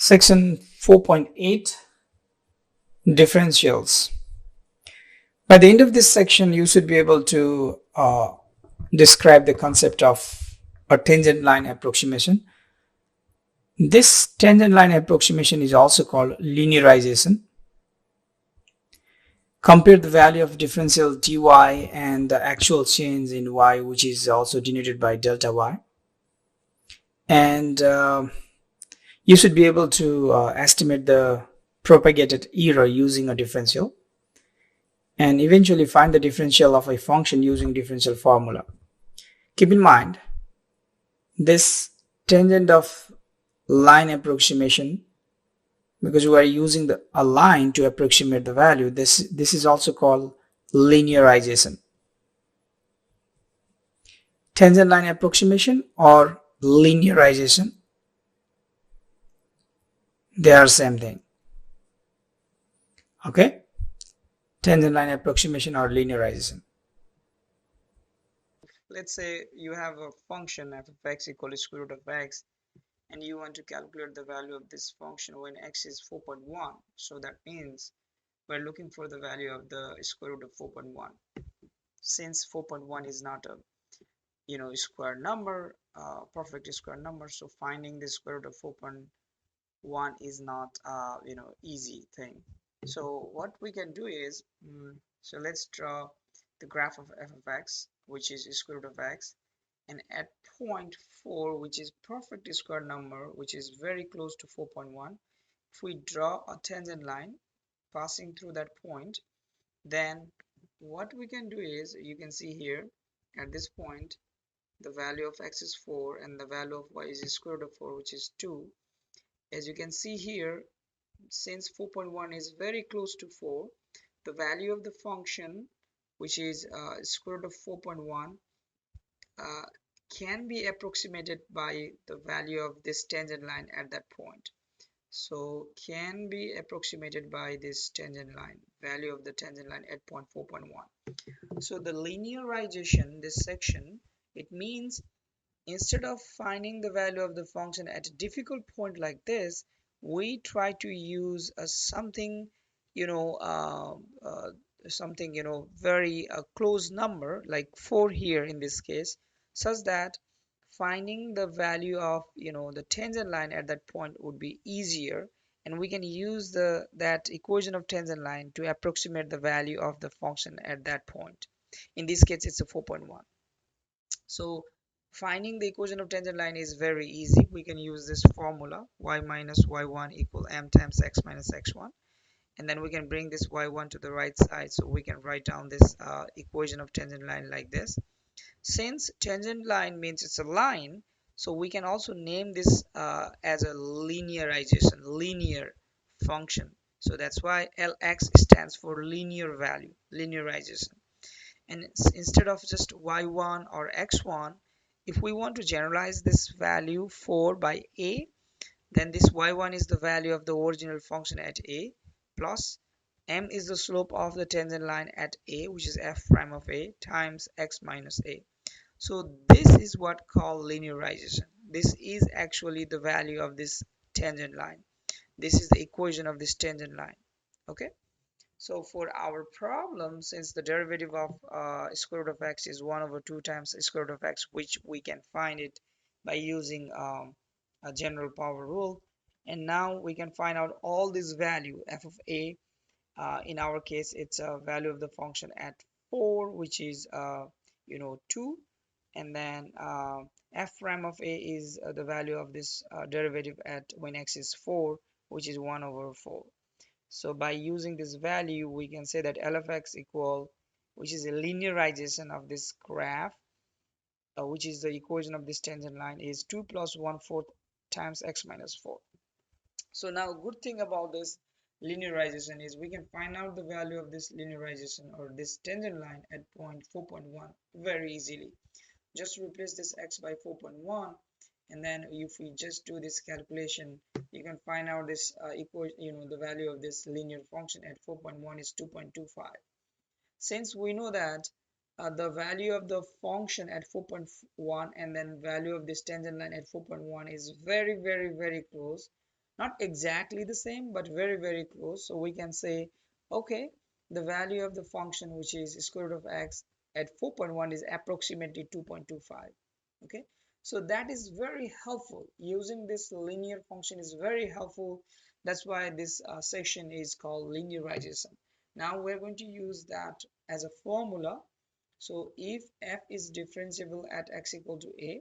Section 4.8 Differentials. By the end of this section, you should be able to describe the concept of a tangent line approximation. This tangent line approximation is also called linearization. Compare the value of differential dy and the actual change in y, which is also denoted by delta y. And you should be able to estimate the propagated error using a differential, and eventually find the differential of a function using differential formula. Keep in mind, this tangent of line approximation, because we are using a line to approximate the value, this is also called linearization. Tangent line approximation or linearization, they are same thing. Okay, tangent line approximation or linearization. Let's say you have a function f of x equal to square root of x, and you want to calculate the value of this function when x is 4.1. So that means we're looking for the value of the square root of 4.1. Since 4.1 is not a square number, perfect square number, so finding the square root of 4.1 is not easy thing. So what we can do is, so let's draw the graph of f of x, which is square root of x, and at point 4, which is perfect square number, which is very close to 4.1, if we draw a tangent line passing through that point, then what we can do is, you can see here at this point the value of x is 4 and the value of y is square root of 4, which is 2. As you can see here, since 4.1 is very close to 4, the value of the function, which is square root of 4.1, can be approximated by the value of this tangent line at that point. So can be approximated by this tangent line, value of the tangent line at point 4.1. So the linearization, this section, it means instead of finding the value of the function at a difficult point like this, we try to use something very close number like 4 here in this case, such that finding the value of the tangent line at that point would be easier, and we can use that equation of tangent line to approximate the value of the function at that point. In this case it's a 4.1. So finding the equation of tangent line is very easy. We can use this formula, y minus y1 equal m times x minus x1, and then we can bring this y1 to the right side, so we can write down this equation of tangent line like this. Since tangent line means it's a line, so we can also name this as a linearization, linear function. So that's why Lx stands for linear value, linearization. And instead of just y1 or x1, if we want to generalize this value 4 by a, then this y1 is the value of the original function at a, plus m is the slope of the tangent line at a, which is f prime of a, times x minus a. So this is what called linearization. This is actually the value of this tangent line. This is the equation of this tangent line. Okay. So for our problem, since the derivative of square root of x is 1 over 2 times square root of x, which we can find it by using a general power rule, and now we can find out all this value f of a. In our case, it's a value of the function at 4, which is 2, and then f prime of a is the value of this derivative at when x is 4, which is 1 over 4. So by using this value, we can say that L of x equal, which is a linearization of this graph, which is the equation of this tangent line, is 2 plus 1/4 times x minus 4. So now good thing about this linearization is we can find out the value of this linearization or this tangent line at point 4.1 very easily. Just replace this x by 4.1, and then if we just do this calculation, you can find out this the value of this linear function at 4.1 is 2.25. Since we know that the value of the function at 4.1 and then value of this tangent line at 4.1 is very close, Not exactly the same, but very, very close. So we can say, okay, the value of the function, which is square root of x at 4.1, is approximately 2.25. Okay, so that is very helpful. Using this linear function is very helpful. That's why this section is called linearization. Now we're going to use that as a formula. So if f is differentiable at x equal to a,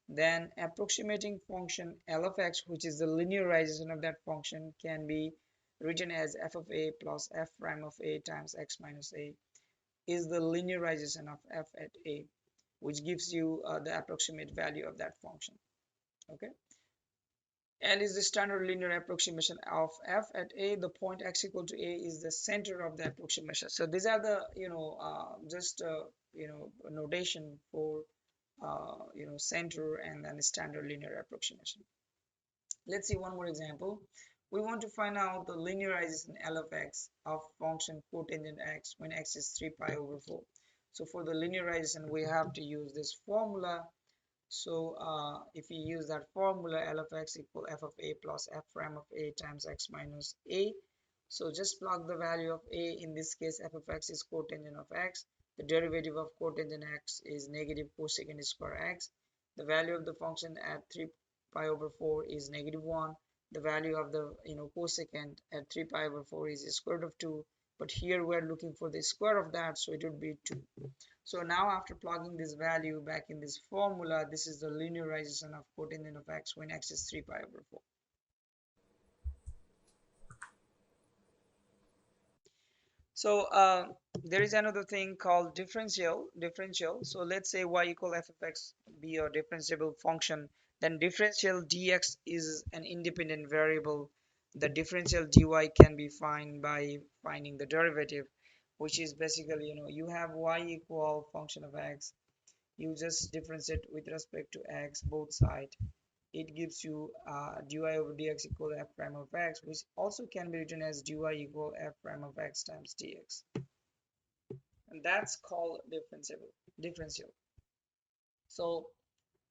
then approximating function L of x, which is the linearization of that function, can be written as f of a plus f prime of a times x minus a, is the linearization of f at a, which gives you the approximate value of that function. Okay, L is the standard linear approximation of f at a. The point x equal to a is the center of the approximation. So these are the just notation for center and then standard linear approximation. Let's see one more example. We want to find out the linearization L of x of function cotangent x when x is 3 pi over 4. So for the linearization, we have to use this formula. So if we use that formula, L of x equal f of a plus f prime of a times x minus a. So just plug the value of a. In this case, f of x is cotangent of x. The derivative of cotangent x is negative cosecant square x. The value of the function at 3 pi over 4 is negative 1. The value of the cosecant at 3 pi over 4 is the square root of 2. But here we're looking for the square of that, so it would be 2. So now after plugging this value back in this formula, this is the linearization of cotangent of x when x is 3 pi over 4. So there is another thing called differential. So let's say y equal f of x be a differentiable function, then differential dx is an independent variable. The differential dy can be found by finding the derivative, which is basically, you have y equal function of x, you just differentiate with respect to x both sides. It gives you dy over dx equal f prime of x, which also can be written as dy equal f prime of x times dx, and that's called differential. So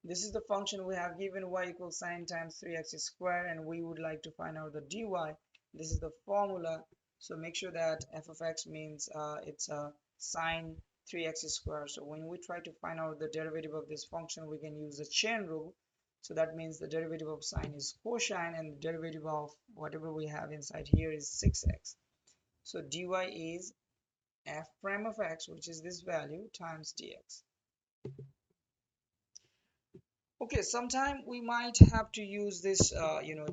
this is the function we have given, y equals sine times 3x squared, and we would like to find out the dy. This is the formula. So make sure that f of x means it's a sine 3x squared. So when we try to find out the derivative of this function, we can use the chain rule. So that means the derivative of sine is cosine, and the derivative of whatever we have inside here is 6x. So dy is f prime of x, which is this value, times dx. Okay, sometime we might have to use this,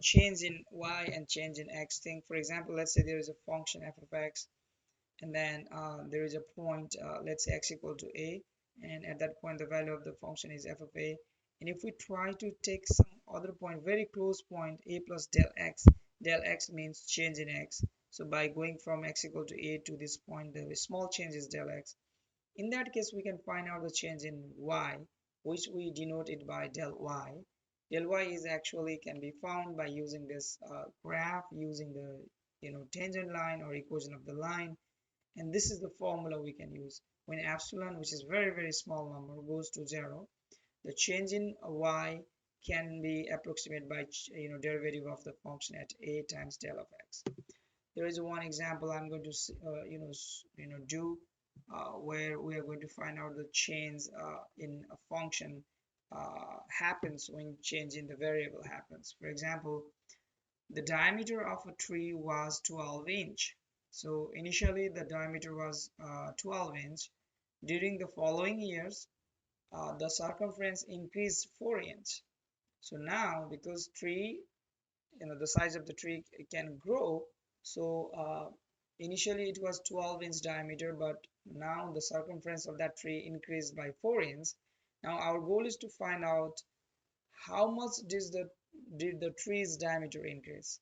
change in y and change in x thing. For example, let's say there is a function f of x, and then there is a point, let's say x equal to a, and at that point the value of the function is f of a. And if we try to take some other point, very close point, a plus del x means change in x. So by going from x equal to a to this point, the small change is del x. In that case, we can find out the change in y, which we denote it by del y. Del y is actually can be found by using this graph, using the tangent line or equation of the line, and this is the formula we can use. When epsilon, which is very, very small number, goes to 0, the change in y can be approximated by derivative of the function at a times del of x. There is one example I'm going to do where we are going to find out the change in a function happens when change in the variable happens. For example, the diameter of a tree was 12-inch. So initially the diameter was 12-inch. During the following years, the circumference increased 4-inch. So now, because tree, the size of the tree can grow, so initially it was 12-inch diameter, but now the circumference of that tree increased by 4 inch. Now our goal is to find out how much did the tree's diameter increase,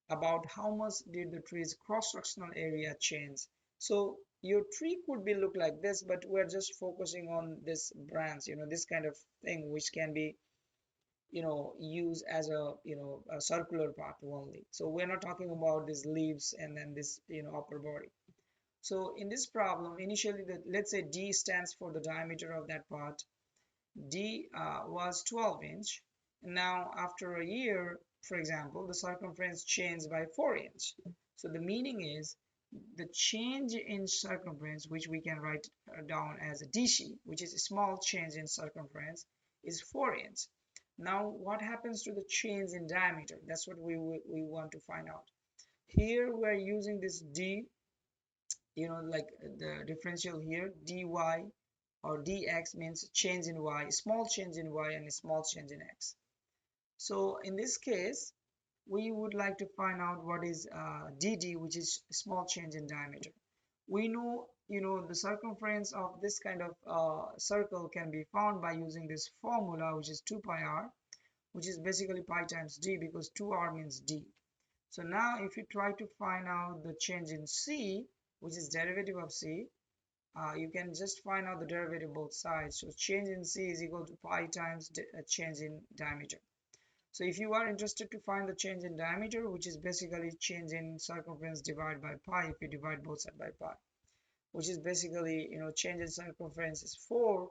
about how much did the tree's cross-sectional area change. So your tree could be look like this, but we're just focusing on this branch, this kind of thing, which can be use as a circular part only. So we're not talking about these leaves and then this upper body. So in this problem, initially let's say d stands for the diameter of that part. D was 12-inch. Now after a year, for example, the circumference changed by 4 inch. So the meaning is the change in circumference, which we can write down as a DC, which is a small change in circumference, is 4 inch. Now what happens to the change in diameter? That's what we want to find out. Here we're using this D, like the differential here, dy or dx means change in y, small change in y and a small change in x. So in this case, we would like to find out what is dd, which is small change in diameter. We know, the circumference of this kind of circle can be found by using this formula, which is 2 pi r, which is basically pi times d, because 2r means d. So now if you try to find out the change in c, which is derivative of c, you can just find out the derivative both sides. So change in c is equal to pi times change in diameter. So if you are interested to find the change in diameter, which is basically change in circumference divided by pi, if you divide both sides by pi, which is basically, change in circumference is 4,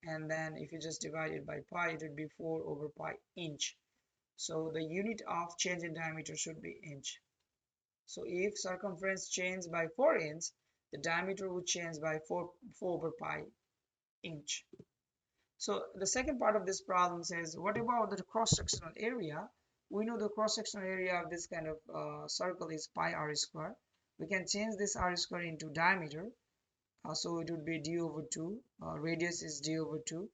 and then if you just divide it by pi, it would be 4 over pi inch. So the unit of change in diameter should be inch. So if circumference changed by 4 inch, the diameter would change by 4 over pi inch. So the second part of this problem says, what about the cross-sectional area? We know the cross-sectional area of this kind of circle is pi r square. We can change this r square into diameter. So it would be d over 2. Radius is d over 2.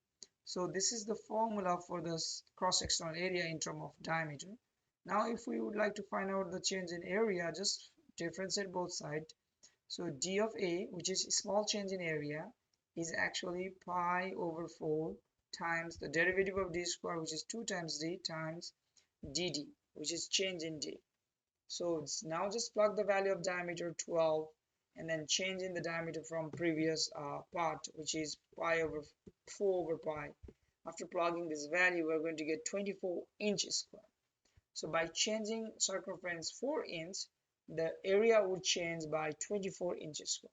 So this is the formula for this cross-sectional area in terms of diameter. Now if we would like to find out the change in area, just differentiate both sides. So d of a, which is small change in area, is actually pi over 4 times the derivative of d square, which is 2 times d, times dd, which is change in d. So it's now just plug the value of diameter 12 and then change in the diameter from previous part, which is pi over 4 over pi. After plugging this value, we're going to get 24 inches square. So by changing circumference 4 inch, the area would change by 24 inches square.